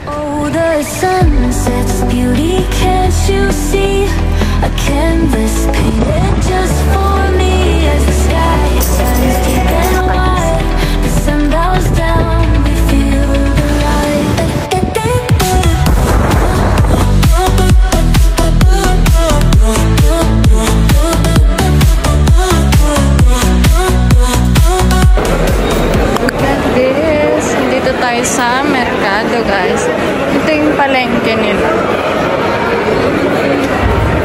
Oh, the sunset's beauty, can't you see? A canvas painted just for me. As the sky turns deep and wide, the sun bows down, we feel the light. Guys, dito tayo sa merkado, guys. Ito yung palengke nila.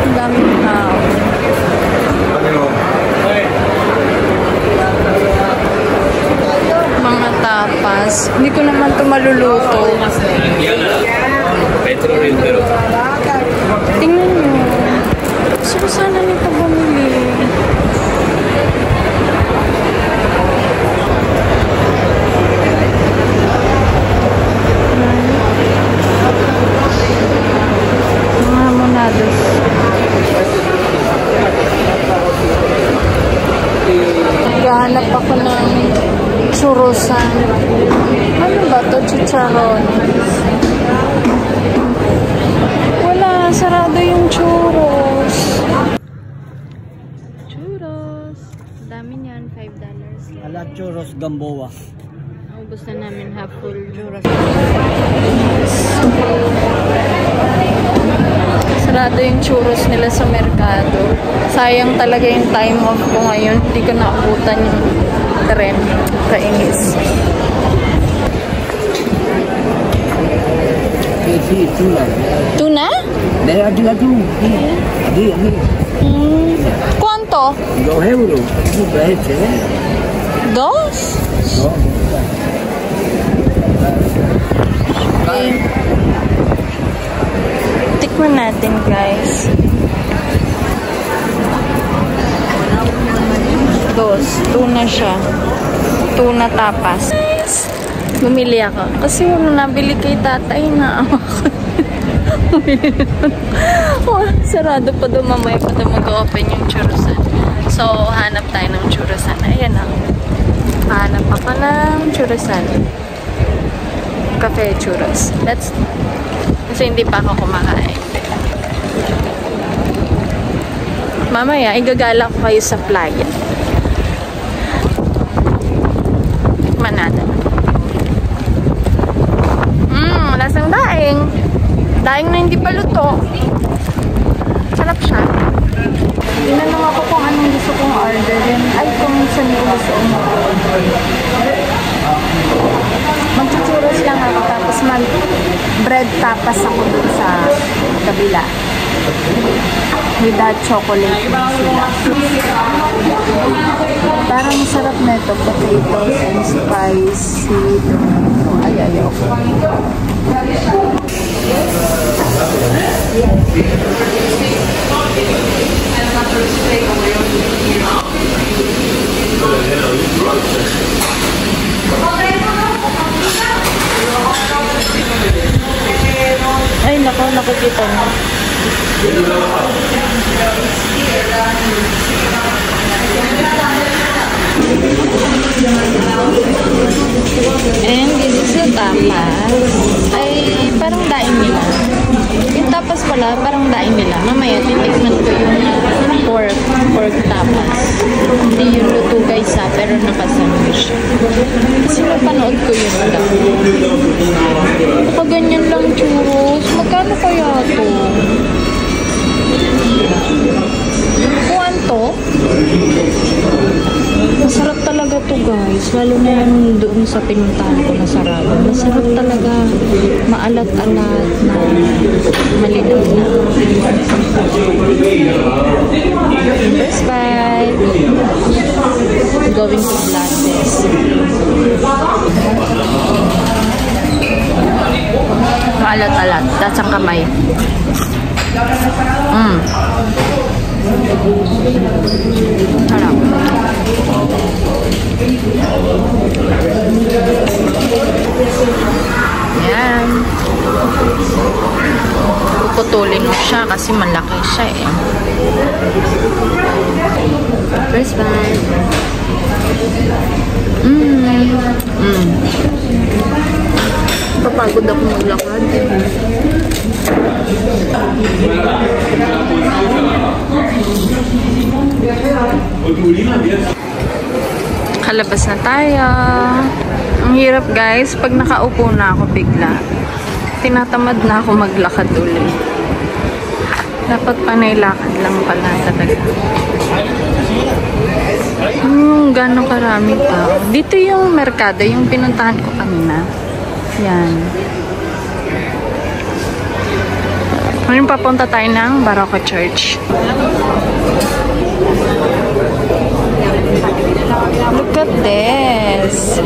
Ang daming tao. Mga tapas. Hindi ko naman ito maluluto. Tingnan nyo. Gusto ko sana nito bumili. Mga monados. Naghahanap ako ng churusan. Ano ba ito? Chicharon. Wala. Sarado yung churros. Churros. Dami niyan. $5. Ala churros Gamboa. Ubus na namin half full churros. Sarado yung churros nila sa merkado. Sayang talaga yung time off ko ngayon. Hindi ko naabutan yung tren. Kainis. Tuna. Tuna? Adi. ¿Cuánto? 2 euros. ¿Dos? No. Okay. Tikman natin, guys. Tuna siya. Tuna tapas. Bumili ako. Kasi yung nabili kay tatay na ako. Oh, sarado pa doon. Mamaya pa doon mag-open yung churrosan. So, hanap tayo ng churrosan. Ayan na. Hanap ako ng churrosan. Cafe churros. Kasi hindi pa ako kumakain. Mamaya, igagala ko kayo sa playa. Tikman natin. Lasang daing. Daing na hindi pa luto. Sarap siya. Tinanong ako kung anong gusto kong orderin. Ay, kung saan yung gusto mo. Magchuchurros lang ako. Tapos bread tapas ako dun sa kabila. Without chocolate sila. Parang sarap na ito. Potatoes and spicy. Ay, ayoko. Ay, nakikita mo. And this is the tapas. Ay, parang daing nila. Yung tapas pala, parang daing nila. Mamaya, titikman ko yung pork tapas. Hindi yung luto guys ha, pero nakasandwich. Kasi napanood ko yun lang. Ganyan lang churros. Magkano kaya ito? Kuwanto? Masarap talaga to guys. Lalo na yan doon sa pinuntahan ko na sarado. Masarap talaga. Maalat-alat na malinaw na. First bite. Going to Blandes. Maalat-alat. That's ang kamay. Harap. Yan. Puputulin mo siya kasi malaki siya eh. First bite. Napapagod ako maglakad. Kalabas na tayo. Ang hirap guys, pag nakaupo na ako bigla, tinatamad na ako maglakad ulit. Dapat panay lakad lang pala talaga. Gano'ng karami tao. Dito yung merkado, yung pinuntahan ko kanina. Yan. Ngayon papunta tayo ng Barocco Church. Look at this.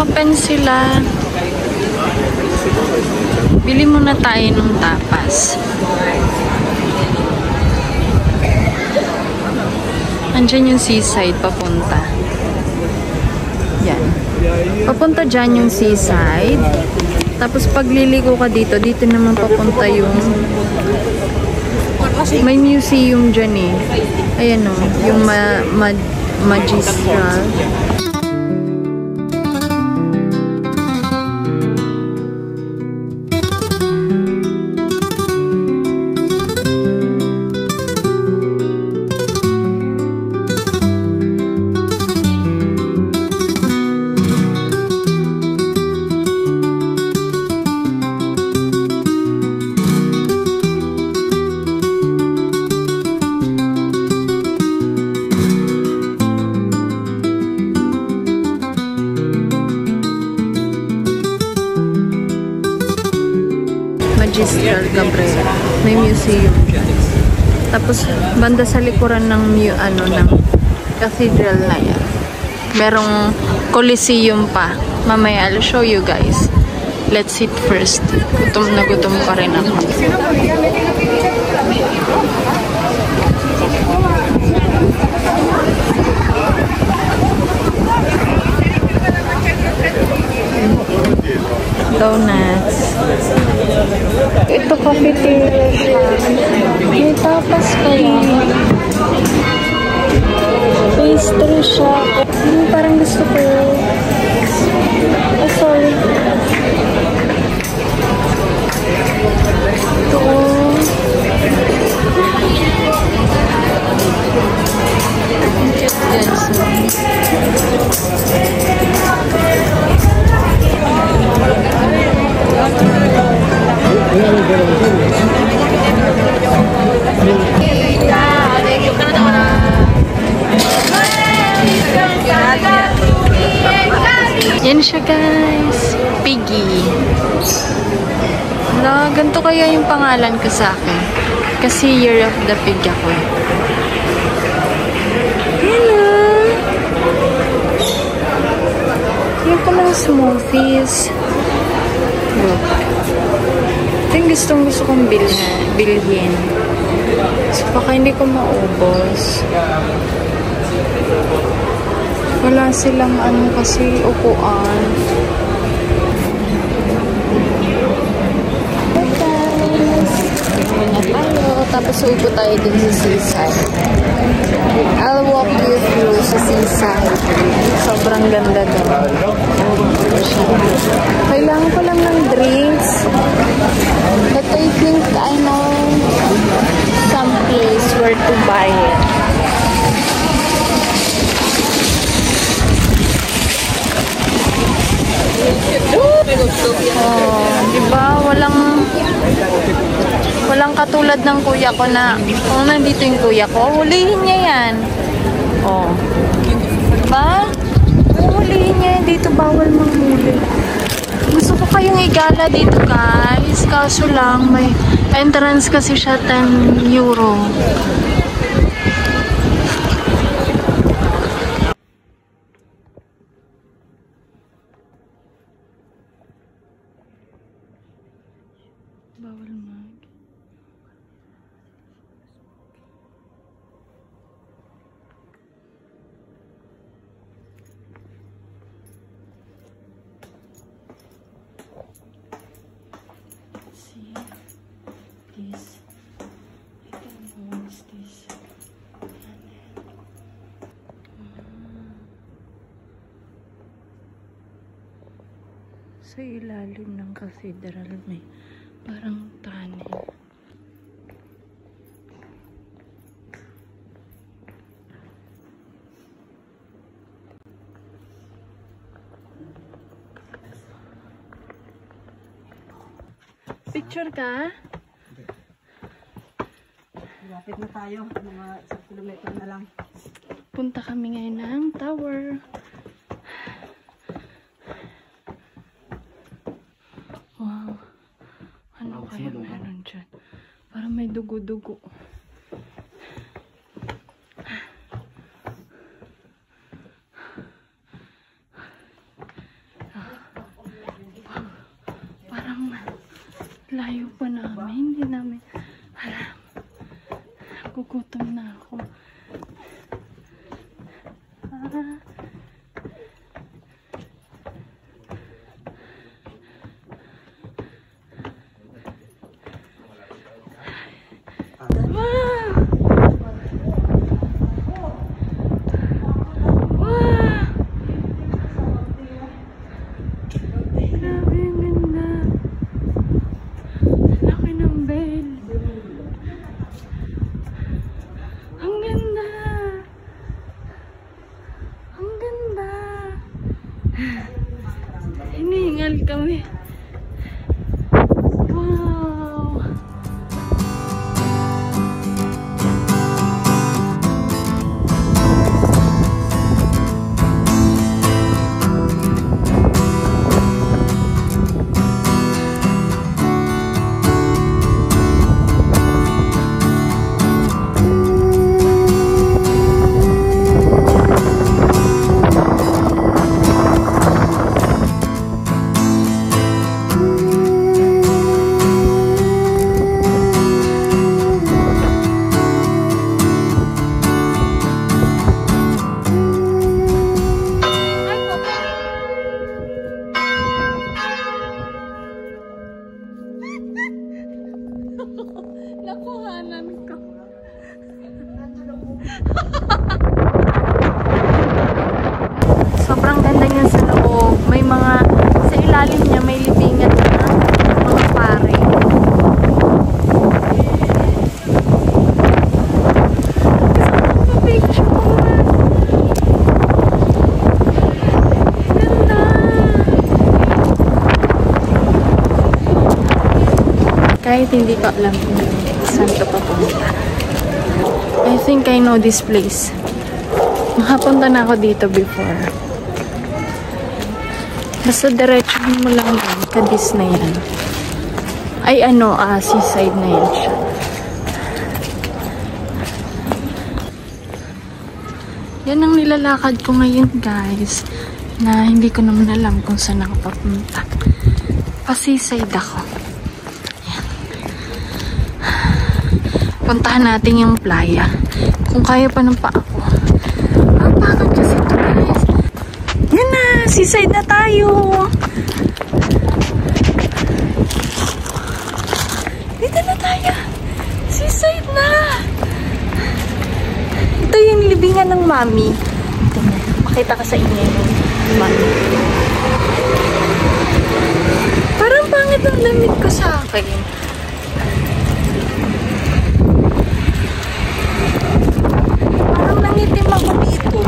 Open sila. Bili muna tayo ng tapas. Andyan yung seaside papunta. Yan. Papunta dyan yung seaside. Tapos pag liliko ka dito, dito naman papunta yung may museum dyan eh. Ayan o, yung Magistral. Magistral Cabrera. May museum dyan. Tapos, banda sa likuran ng ng cathedral na yan. Merong coliseum pa. Mamaya, I'll show you guys. Let's eat first. Gutom na gutom pa rin ako. Donuts. Ito cafeteria siya. May tapas kayo. Pastry siya. Parang gusto ko. Oh, sorry. Ito. Yan siya guys. Piggy. Ganito kaya yung pangalan ko sa akin. Kasi Year of the Pig ako. Yan palang smoothies. Look. Ito yung gusto kong bilhin. So, baka hindi ko maubos. Wala silang kasi upuan. Muna tayo. Tapos upo tayo dun sa seaside. I'll walk you through sa seaside. Sobrang ganda doon. Kailangan ko lang ng drinks. But I think I know some place where to buy it. Diba? Walang katulad ng kuya ko na kung nandito yung kuya ko, hulihin niya yan. Diba? Huhulihin niya yan dito. Bawal manghuli. Gusto ko kayong igala dito, guys. Kaso lang, may entrance kasi siya 10 euro. Bawal mag. See this. I don't know what's this. Sa ilalim ng cathedral may parang tunnel. Picture ka? Lapit na tayo. Mga 1 kilometro na lang. Punta kami ngayon ng tower. Wow. Ano kaya meron dyan? Parang may dugo-dugo. Parang layo pa namin. Hindi namin alam. Gugutom na ako. Hinihingal kami. Wow! Nakuhanan ko. Sobrang ganda niya sa loob. May mga, sa ilalim niya may libingan na mga pare. Kahit hindi ko alam kung saan ito papunta. I think I know this place. Nakapunta na ako dito before. Basta diretso mo lang yan. Kadis na yan. Ay ano, seaside na yan siya. Yan ang nilalakad ko ngayon, guys. Na hindi ko naman alam kung saan ako papunta. Pa-seaside ako. Puntahan natin yung playa. Kung kaya pa ng paa ko. Bakit kasi ito, guys? Yan na! Seaside na tayo! Dito na tayo! Seaside na! Ito yung libingan ng mami. Makita ka sa inyo yung mami. Parang pangit ang damit ko sa akin. Nangitim ako dito.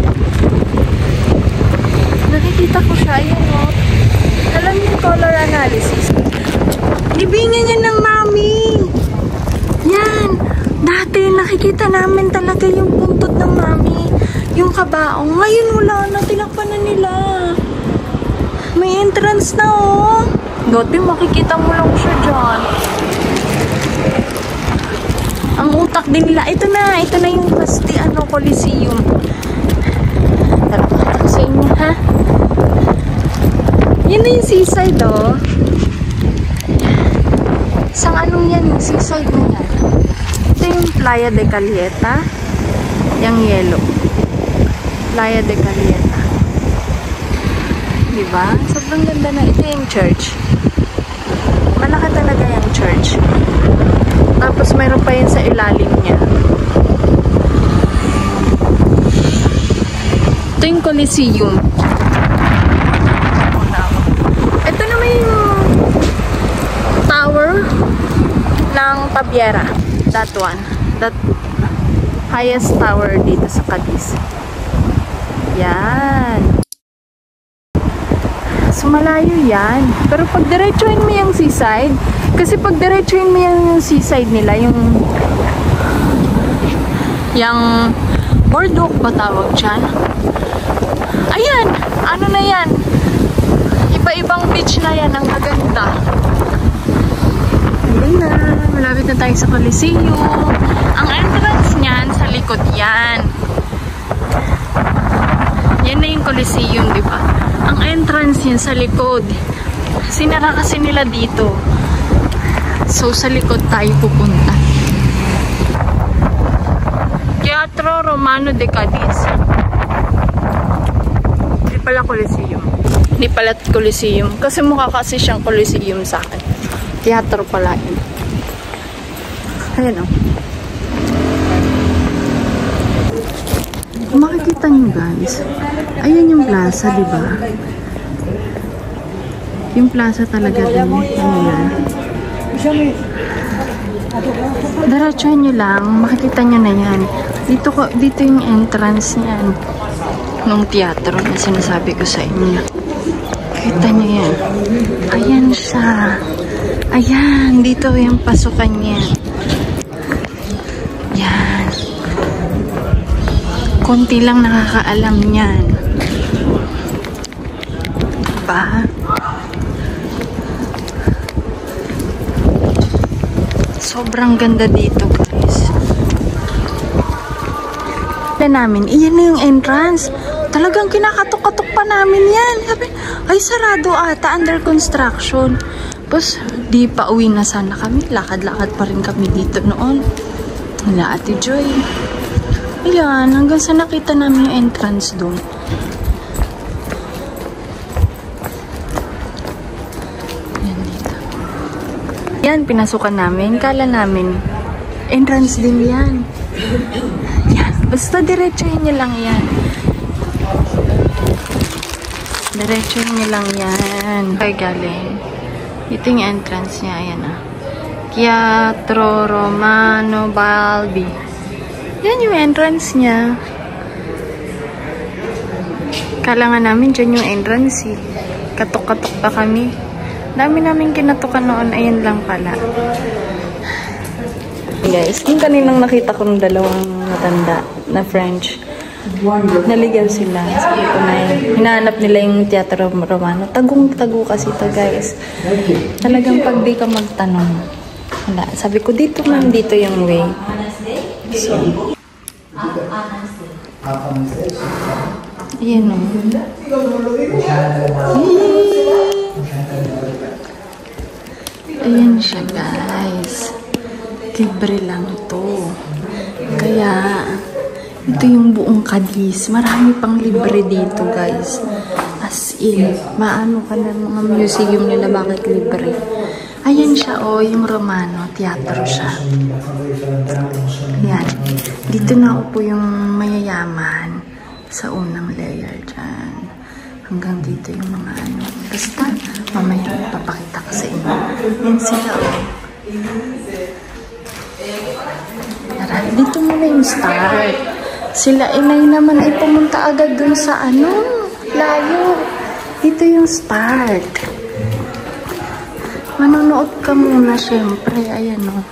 Nakikita ko siya. Ayan o. Alam niyo yung color analysis. Libingan niya ng mami. Yan. Dati nakikita namin talaga yung buntot ng mami. Yung kabaong. Ngayon wala na. Tinakpan na nila. May entrance na oh. Dati makikita mo lang siya dyan. Ang utak din nila. Ito na yung Coliseum. Tara, pakita sa inyo ha. Yan na yung seaside oh. Sang anong yan? Yung seaside na yan. Ito yung Playa de Caleta. Yung yellow. Playa de Caleta. Diba? Sobrang ganda na. Ito yung church. Malaki talaga yung church. Tapos mayroon pa yun sa ilalim niya. Ito yung Coliseum. Ito naman yung tower ng Baviera. That one. That highest tower dito sa Cadiz. Yan. So, malayo yan. Pero pag diretsuhin mo yung seaside, kasi pag diretsuhin mo yung seaside nila, yung boardwalk ba tawag dyan? Ayan! Ano na yan? Iba-ibang beach na yan. Ang maganda. Ayan na. Malapit na tayo sa Coliseum. Ang entrance niyan, sa likod yan. Yan na yung Coliseum, di ba? Ang entrance yan sa likod. Sinara kasi nila dito. So, sa likod tayo pupunta. Teatro Romano de Cadiz. Hindi pala Coliseum. Hindi pala Coliseum. Kasi mukha kasi siyang Coliseum sa akin. Teatro pala yun. Ayan o. Kung makikita nyo guys, ayan yung plaza, diba? Yung plaza talaga din. Ano yan? Diretsuhin nyo lang, makikita nyo na yan. Dito yung entrance niyan. Nung teatro na sinasabi ko sa inyo. Kita nyo yan. Ayan siya. Ayan, dito yung pasukan niya. Yan. Konti lang nakakaalam niyan. Diba? Sobrang ganda dito, guys. Namin, iyan na yung entrance. Talagang kinakatok-katok pa namin yan. Sabi, ay sarado ata, under construction. Tapos, di pa uwi na sana kami. Lakad-lakad pa rin kami dito noon. Wala, Ate Joy. Ayan, hanggang sa nakita namin yung entrance doon. Yan dito. Yan, pinasukan namin. Kala namin, entrance din yan. Yan, basta diretsuhin nyo lang yan. Diretsuhin nyo lang yan. Kaya galing. Ito yung entrance niya. Ayan ah. Teatro Romano Balbi. Yan yung entrance niya. Kala nga namin dyan yung entrance eh. Katok-katok pa kami. Dami namin kinatukan noon. Ayan lang pala. Guys, yung kaninang nakita ko ng dalawang matanda na French. Naligaw sila. Sabi ko na yun. Hinahanap nila yung Teatro Romano. Tagong-tago kasi ito guys. Talagang pag di ka magtanong. Wala. Sabi ko dito man, dito yung way. So, ayan o. Ayan siya guys. Libre lang to. Kaya, ito yung buong Cadiz. Marami pang libre dito guys. As in, maano ka na mga museum nila bakit libre. Ayan siya oh, yung Romano. Teatro siya. Ayan. Dito na po yung mayayaman sa unang layer dyan. Hanggang dito yung mga ano. Basta, mamaya papakita ko sa inyo. Yan sila oh. Tara, dito muna yung start. Sila inay naman ay pumunta agad dun sa ano, layo. Dito yung start. Manonood ka muna syempre. Ayan o.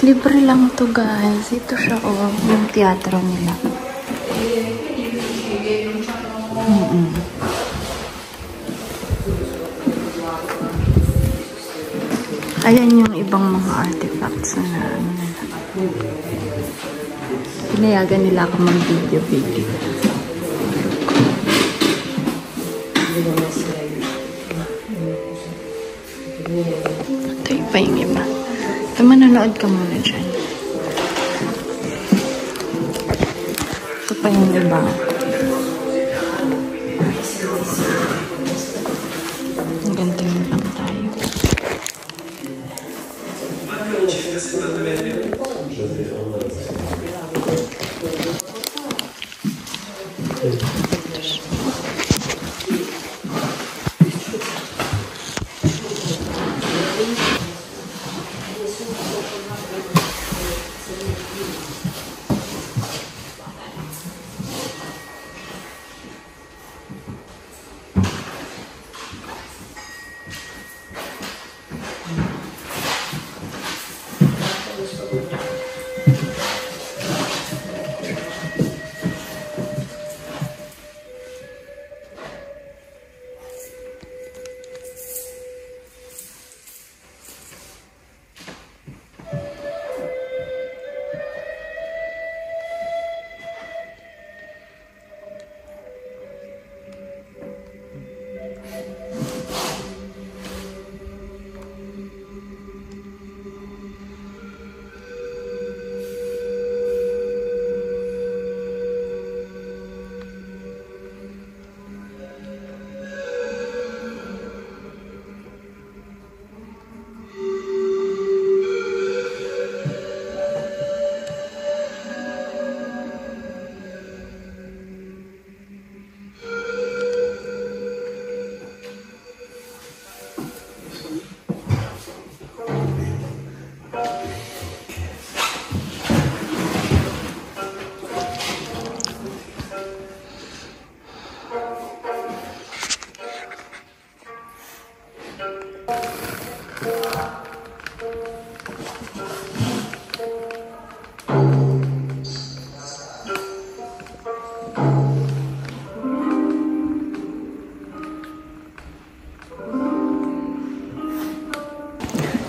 Libre lang to guys. Ito siya oh, yung teatro nila. Ayan yung ibang mga artifacts na ano nila. Pinayagan nila ako mag-video. Ito iba yung iba. Ito, manonood ka muna dyan. Ito pa yung iba. Ganito yung lang tayo.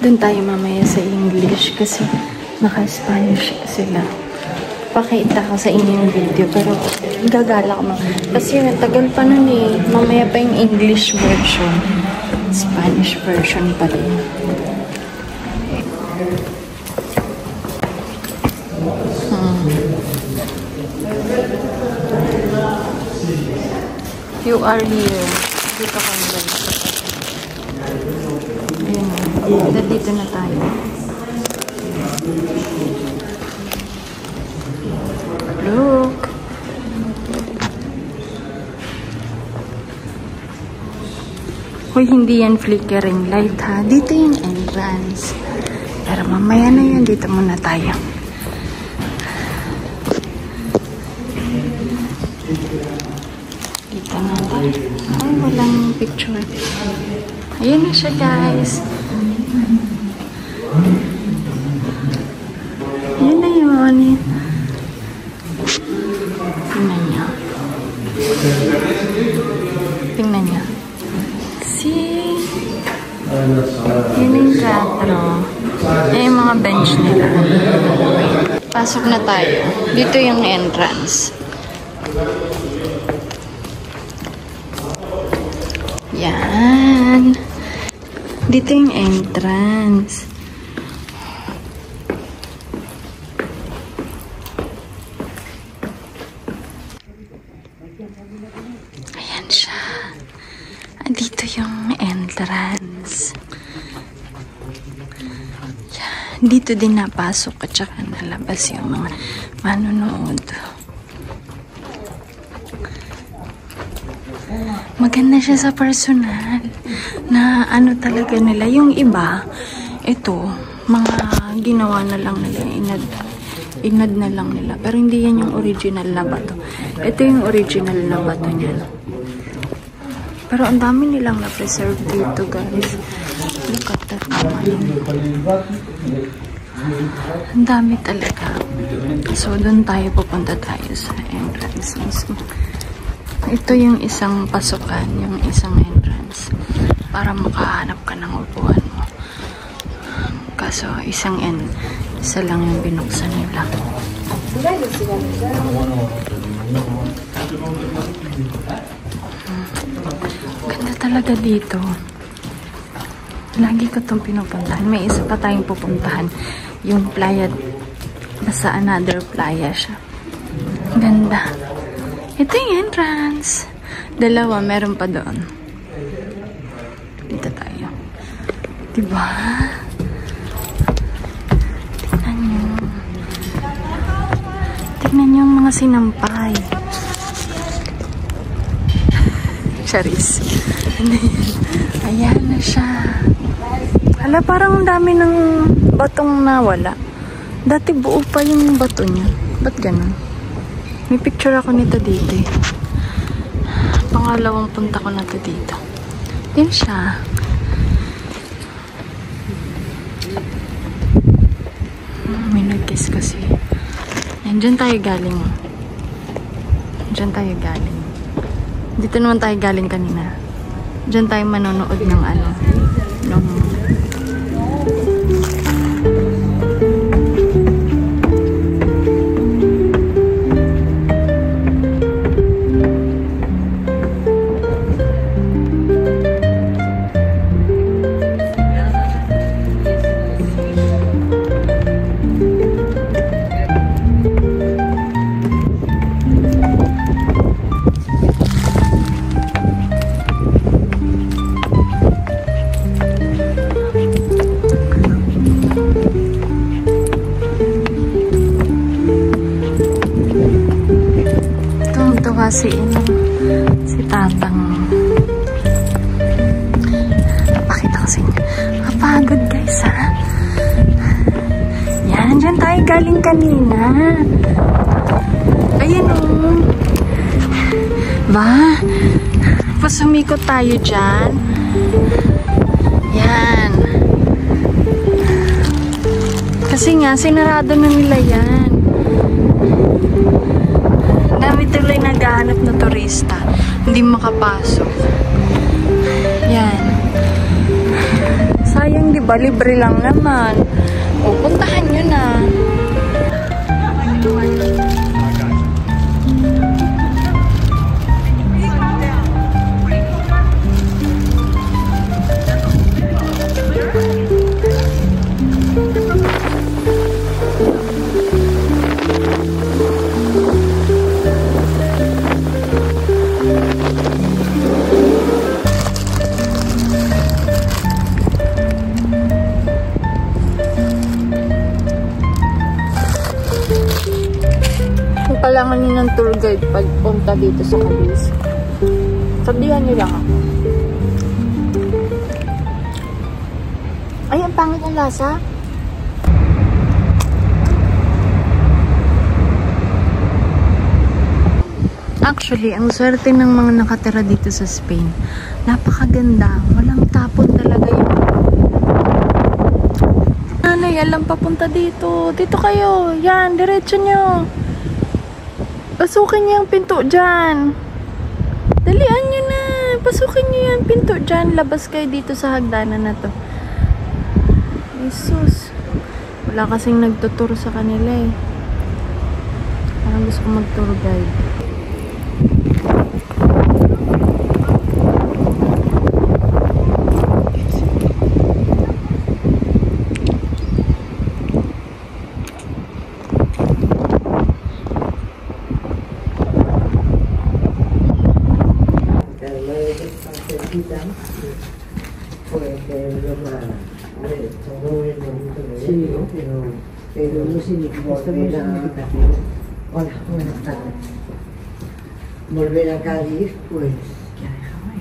Doon tayo mamaya sa English kasi naka-Spanish sila. Pakita ko sa inyo yung video pero gagala ko mga. Kasi tagal pa nun eh. Mamaya pa yung English version. Spanish version pa rin. You are here. Dito ka na guys. Ayan. Dito na tayo. Look. Hoy, hindi yan flickering light ha. Dito yung entrance. Pero mamaya na yan. Dito muna tayo. Dito na tayo. Ay, walang picture. Ayan na siya guys. Ayan na yun. Tingnan niyo. Tingnan niyo. See? Yun yung teatro. Yan yung mga bench nila. Pasok na tayo. Dito yung entrance. Yan. Dito yung entrance. Ayan siya. Dito yung entrance. Yan. Dito din napasok at saka nalabas yung mga manonood. Maganda siya sa personal na ano talaga nila. Yung iba, ito, mga ginawa na lang nila, inad na lang nila. Pero hindi yan yung original na bato. Ito yung original na bato niya. Pero ang dami nilang na-preserve dito, guys. Look at that naman. Ang dami talaga. So, doon tayo pupunta tayo sa entrance mismo. Ito yung isang pasukan, yung isang entrance. Para makahanap ka ng upuan mo. Kaso, isa lang yung binuksan nila. Ganda talaga dito. Lagi ko itong pinupuntahan. May isa pa tayong pupuntahan. Yung playa. Basta another playa siya. Ganda. Ito yung entrance. Dalawa, meron pa doon. Dito tayo. Diba? Tignan nyo. Tignan nyo yung mga sinampay. Charis. Ayan na siya. Hala, parang dami ng batong nawala. Dati buo pa yung bato niya. Ba't ganun? May picture ako nito dito eh. Pangalawang punta ko na to dito. Yan siya. May nag-kiss kasi. Yan, dyan tayo galing. Dyan tayo galing. Dito naman tayo galing kanina. Dyan tayo manonood ng ano. Nung si Tatang. Napakita ko sa inyo. Mapagod guys ha. Yan, dyan tayo galing kanina. Ayan o. Ba? Pasumikot tayo dyan. Yan. Kasi nga, sinarado na nila yan. Dami tuloy naghahanap na turista. Hindi makapasok. Yan. Sayang, di ba? Libre lang naman. O, puntahan nyo na. Kailangan nyo ng tour guide pag punta dito sa Cadiz. Sabihan nyo lang ako. Ay, ang pangit ang lasa. Actually, ang swerte ng mga nakatira dito sa Spain. Napakaganda. Walang tapon talaga yun. Nanay, alam papunta dito. Dito kayo. Yan, diretso nyo. Pasukin niyo yung pinto dyan. Dalian nyo na. Pasukin niyo yung pinto dyan. Labas kayo dito sa hagdanan na to. Jesus. Wala kasing nagtuturo sa kanila eh. Parang gusto ko mag-tour guide. Pero no significa hola, buenas tardes. Volver a Cádiz, pues ya déjame.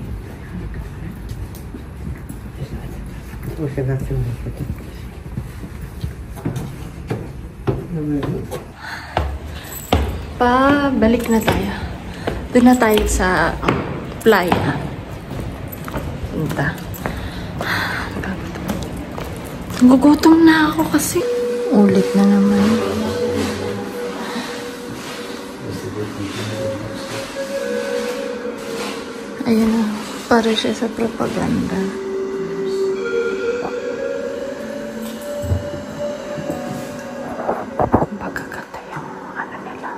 Pues se hace una foto. Pabalik na tayo. Doon na tayo sa playa. Punta. Gugutom na ako kasi. Ulit na naman. Ayun na. Para siya sa propaganda. Pagkakata yung ano nila.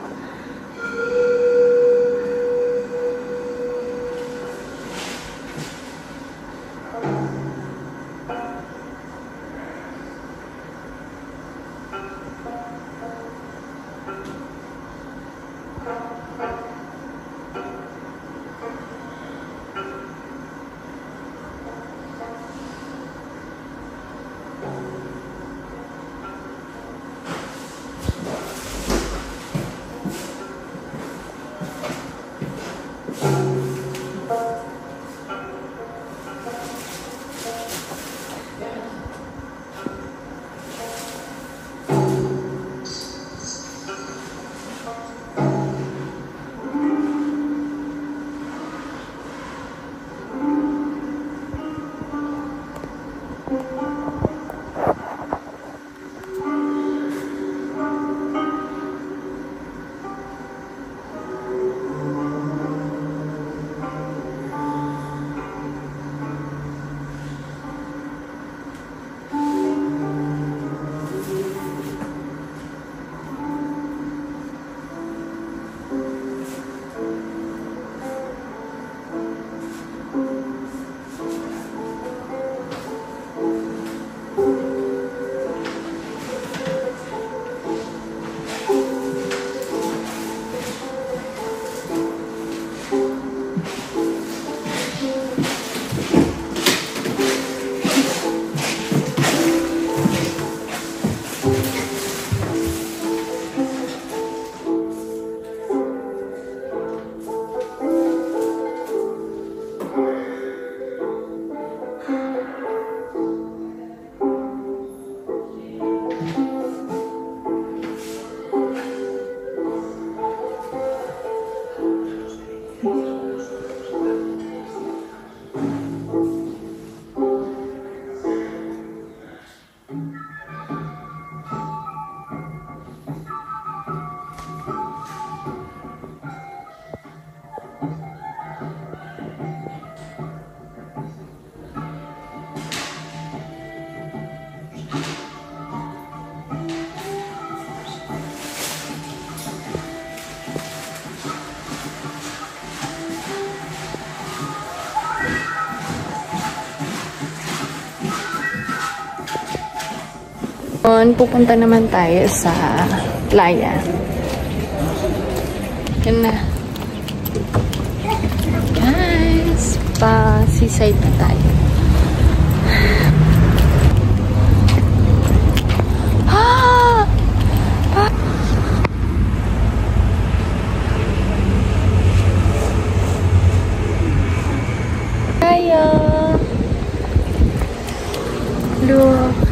Pupunta naman tayo sa playa. Yan na. Guys, pa seaside na tayo. Tayo. Look.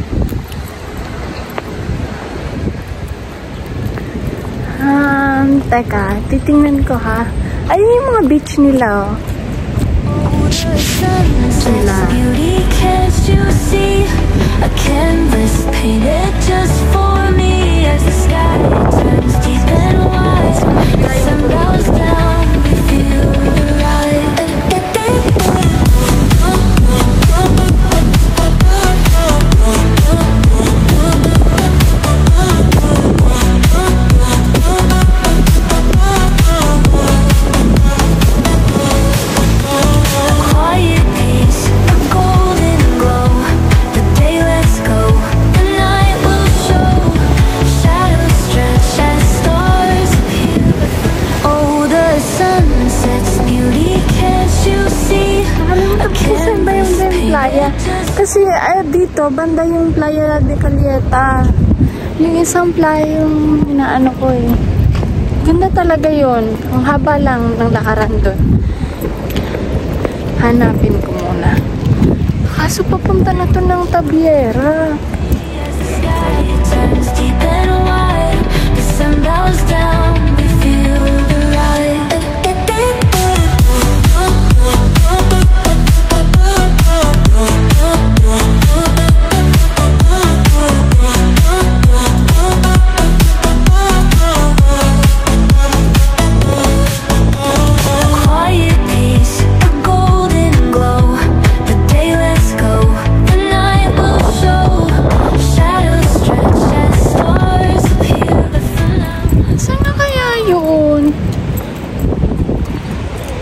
Teka, titingnan ko ha. Ayun yung mga beach nila, oh. Sila. Kasi dito, banda yung Playa de Caleta. Yung isang playa yung inaano ko eh. Ganda talaga yun. Ang haba lang ng lakaran doon. Hanapin ko muna. Kaso papunta na to ng Tabiera.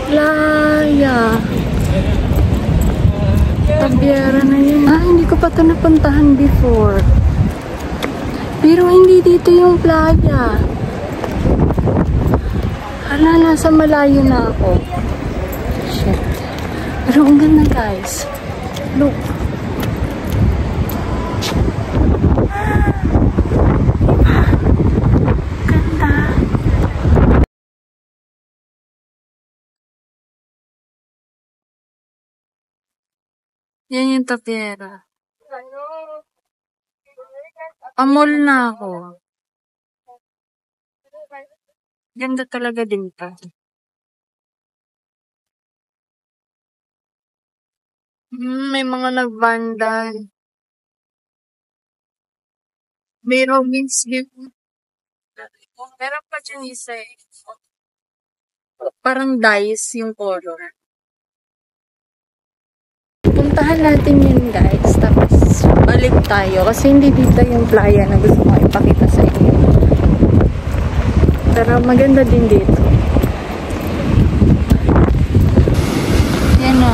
Playa. Tabiera na yun. Hindi ko pa ito napuntahan before. Pero hindi dito yung playa. Hala, nasa malayo na ako. Shit. Pero ang ganda guys. Look. Ganda. Yan yung Tapiera. Amol na ako. Ganda talaga din pa. May mga nagbandal. May romance game. Meron pa dyan isa eh. Parang dice yung color. Puntahan natin yun guys. Tapos balik tayo. Kasi hindi dito yung playa na gusto ko ipakita sa inyo. Pero maganda din dito. Yan o.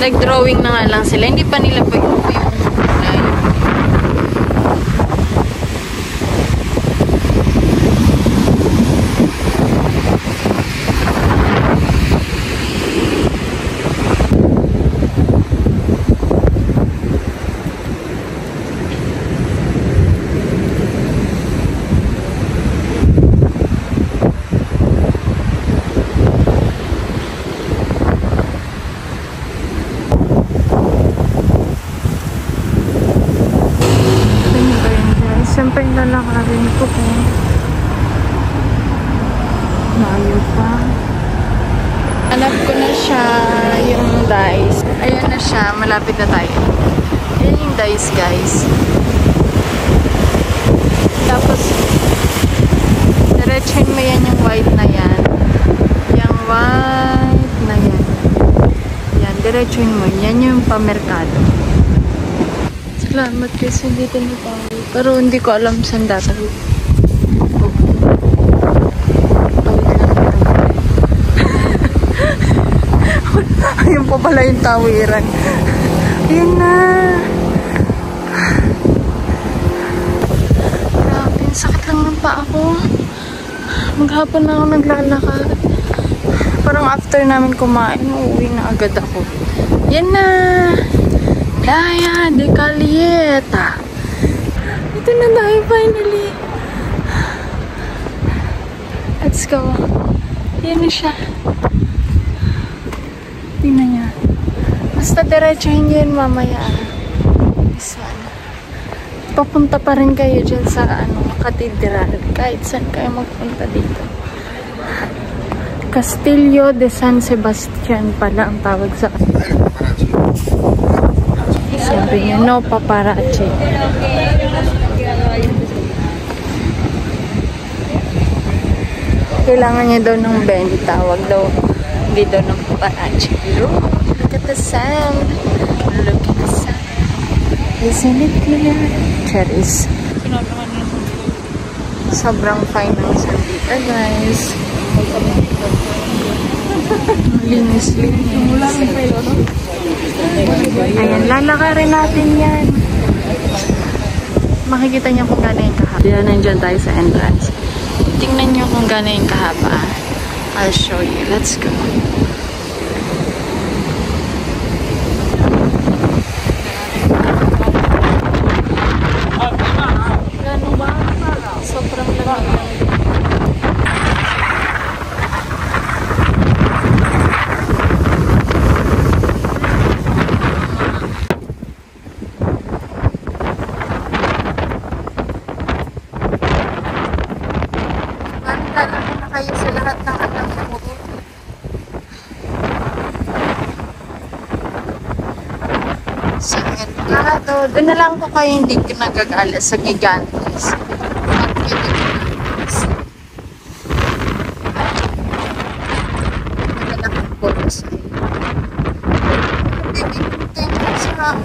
Nag-drawing na nga lang sila. Hindi pa nila pa yung kulay. Siyempre lalakarin ko kung layo pa. Hanap ko na siya yung dice. Ayan na siya. Malapit na tayo. Ayan yung dice guys. Tapos diretsuin mo yan yung white na yan. Yung white na yan. Yan. Diretsuin mo. Yan yung pamerkado. Salamat kasi dito na tayo. Pero hindi ko alam saan dati. Ayun po pala yung tawiran. Ayun na. Grabe, sakit lang ng paa ko. Maghapon na ako naglalakad. Parang after namin kumain, uuwi na agad ako. Yan na. Playa de Caleta. Ito na tayo finally. Let's go. Yan na siya. Tingnan niya. Basta diretsuhin niyo yun mamaya. Sana. Papunta pa rin kayo dyan sa katedral. Kahit saan kayo magpunta dito. Castillo de San Sebastian pala ang tawag sa sabi niya, no paparazzi. Kailangan niya daw ng benta. Wag daw, hindi daw ng paparazzi. Look at the sound. Look at the sound. Isn't it clear? Cherries. Sobrang fine ng sandita, guys. Linis-linis. Ayan, lalakarin natin yan. Makikita niyo kung gano'n yung kahaba. Yan, nandiyan tayo sa entrance. Tingnan niyo kung gano'n yung kahaba. I'll show you. Let's go. Gano'n ba? Sobrang lamig. Kayo sa lahat ng anak mo. Sa Mercado. Doon na lang po kayo hindi nagagala sa Gigantes. Malaki po sa iyo. Bibigyan sa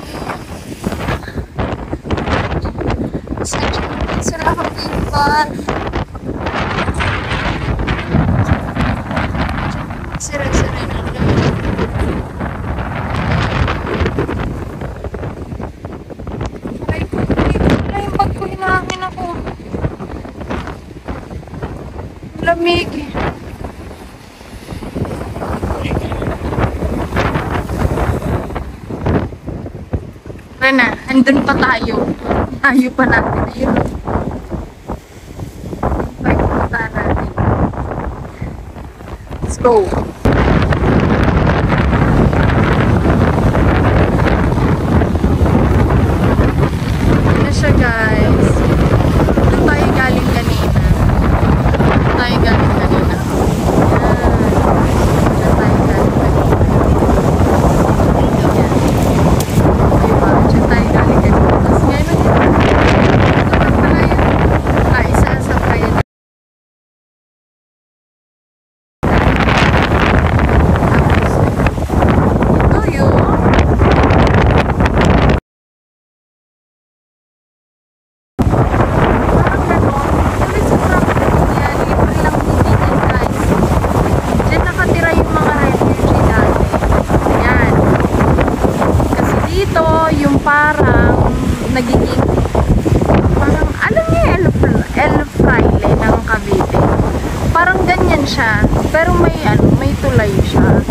Sila kapitan. Sira-sira na lang. Ay, wala yung bag ko. Hinahangin ako. Lamig. Na, andun pa tayo. Tayo pa natin. Ayun. Ay, punta natin. Let's go. Ano siya, guys? Doon tayo galing kanina. Doon tayo galing kanina. Doon tayo galing kanina. Parang nagiging parang alam niyo El Fraile ng Cavite. Parang ganyan siya, pero may may tulay siya.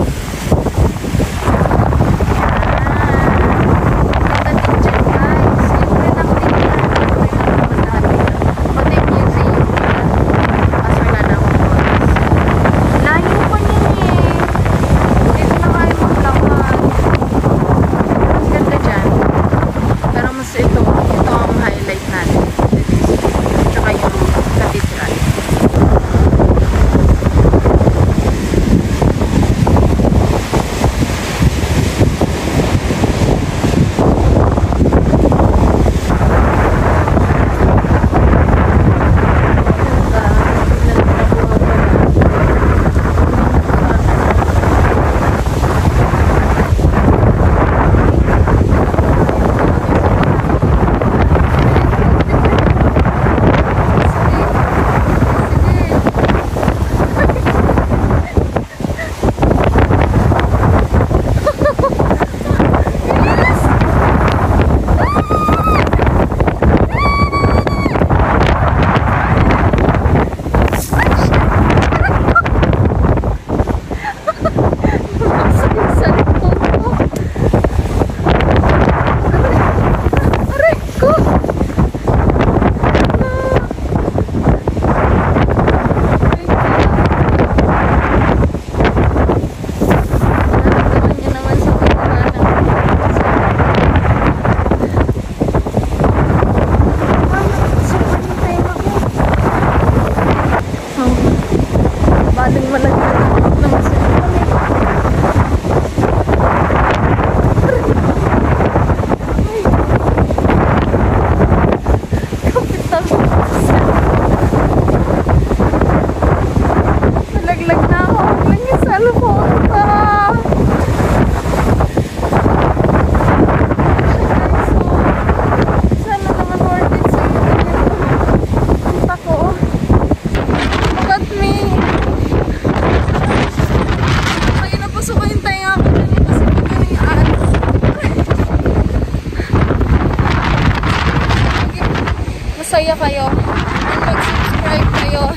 Masaya kayo and mag-subscribe kayo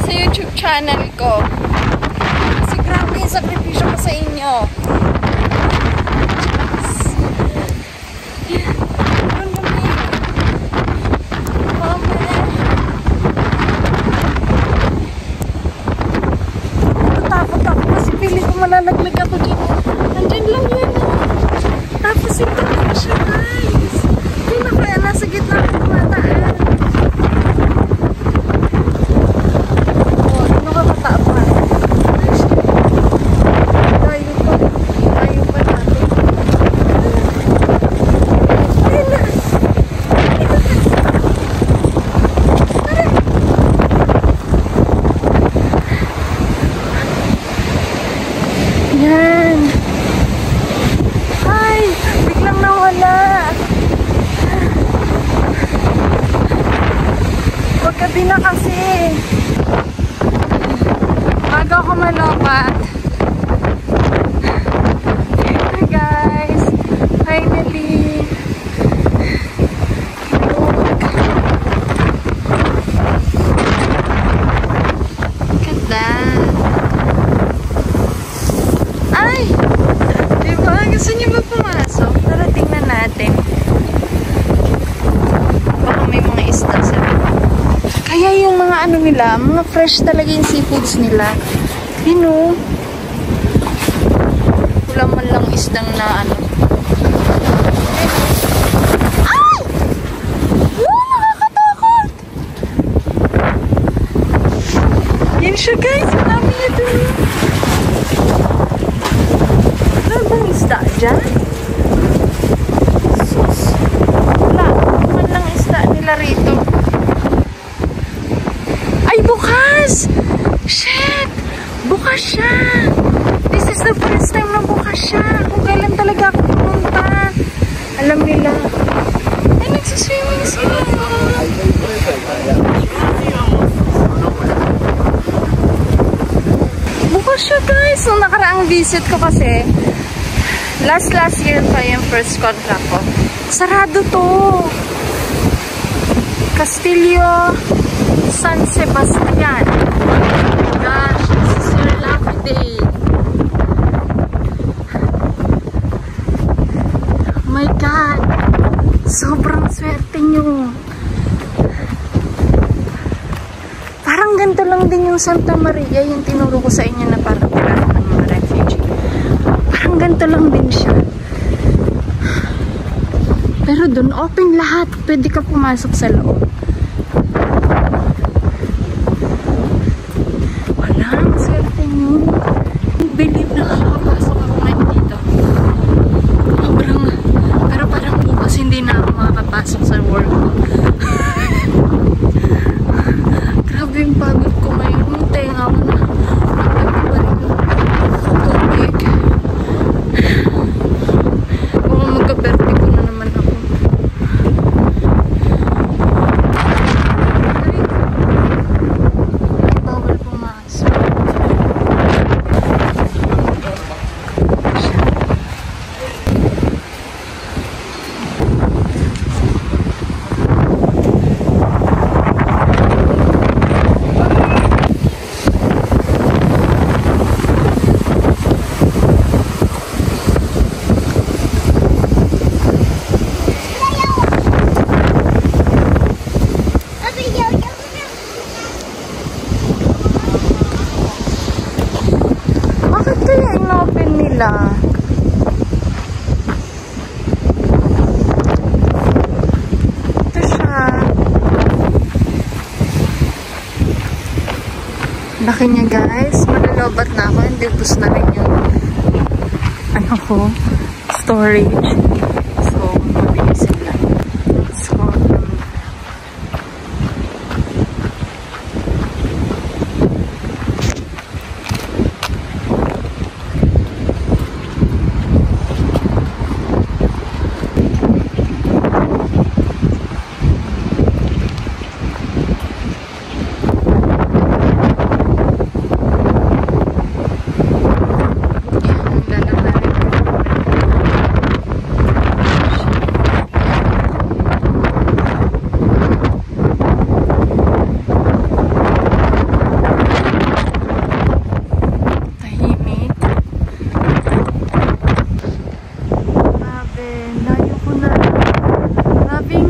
sa YouTube channel ko. Kasi grabe yung sakripisyo ko sa inyo. Natakot ako kasi piling ko malalaglag ako dyan. Andyan lang yan. Tapos ito na siya, guys. Hindi na kaya nasa gitna ako tumataan. Oh, ano ka matapad? Tayo ko. gabi na kasi. Bago ako malobat. Hi guys. Finally. Ganda. Ay! Diba? Gusto niyo ba pumasok? Tara, tingnan natin. Baka may mga isda sa kaya yung mga ano nila, mga fresh talaga yung seafoods nila. You know, wala man lang isdang na ano. Ay! Oh, nakakatakot! Yan siya guys, marami niya dun. Wala bang isda dyan? Sus. Wala man lang isda nila rito. Ay, bukas! Shit! Bukas siya! This is the first time na bukas siya. Kung kailan talaga ako pumunta. Alam nila. Ay, nagsiswimming sila. Bukas siya, guys. Nung nakaraang visit ko kasi, last year pa yung first contract ko. Sarado to. Castillo San Sebastian. Oh my gosh, this is your lucky day. Oh my God, sobrang swerte nyo. Parang ganito lang din yung Santa Maria, yung tinuro ko sa inyo na parang ng mga refugee. Parang ganito lang din siya. Pero dun, open lahat. Pwede ka pumasok sa loob. Walang swerte nyo. Believe na makakapasok ako ngayon dito. Pero parang bukas hindi na ako makakapasok sa work ko. Grabe yung pagod ko ngayon. Yung tenga ko na. Tubig. Baka magka-vertigo na naman ako. Bawal pumasok. Bakit kaya in-open nila? Ito siya. Laki niya guys. Malalobat na ako. Hindi bus na rin yung ano ko, storage. So, mabilisin lang. So,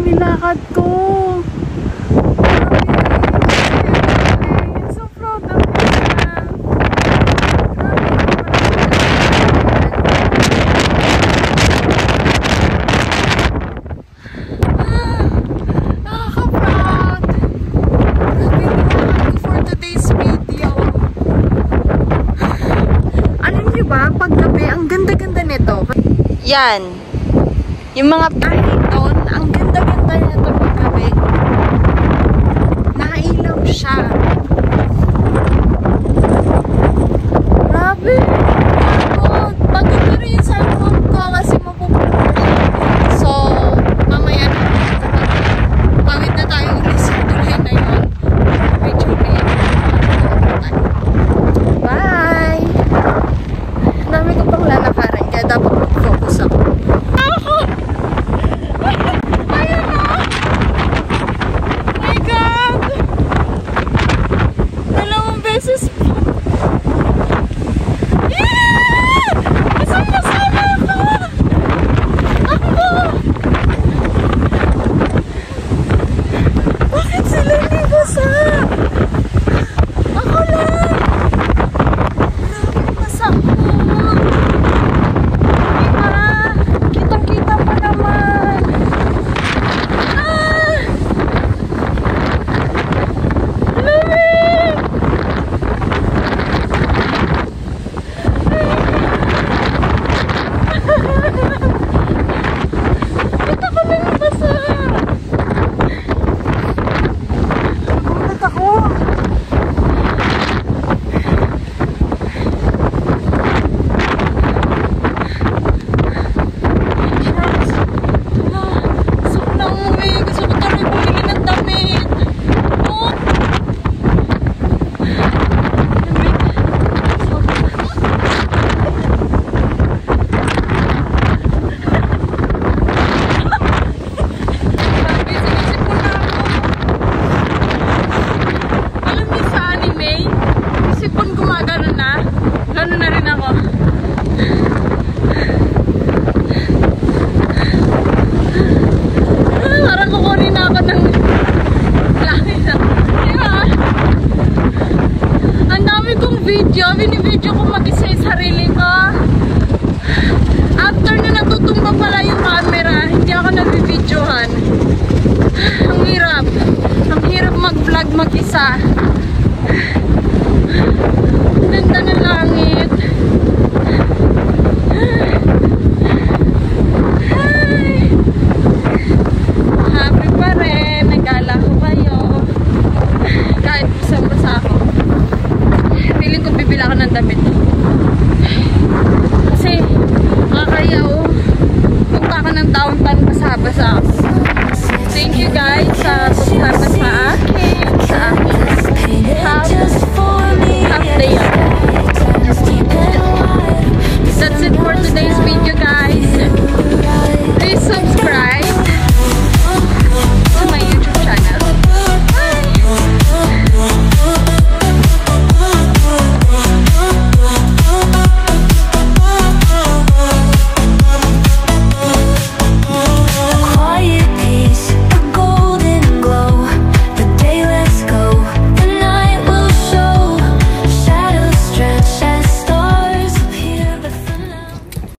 nilakad ko. I'm so proud of nakaka-proud. Nilakad ko for today's video. Alam niyo ba, paggabi, ang ganda-ganda nito. Yan. Yung mga bahay doon, ang ganda-ganda nito paggabi. Nailaw siya. Grabe. Maganda rin yung cellphone ko kasi mapupunta siya. So, mamaya na. Pawid na tayong ulit sa tulay na yun. binibidyo ko mag-isa yung sarili ko. After na natutumba pala yung camera, hindi ako nabibidyohan. Ang hirap mag-vlog mag-isa. Ganda ng langit. Hi! Happy pa rin, nagala ko kayo. Kahit basang-basa ako. Piling ko bibila ka ng damit. Kasi, makakayaw. Punta ka ng taon pan basa-basa. Thank you guys sa pagsama sa akin.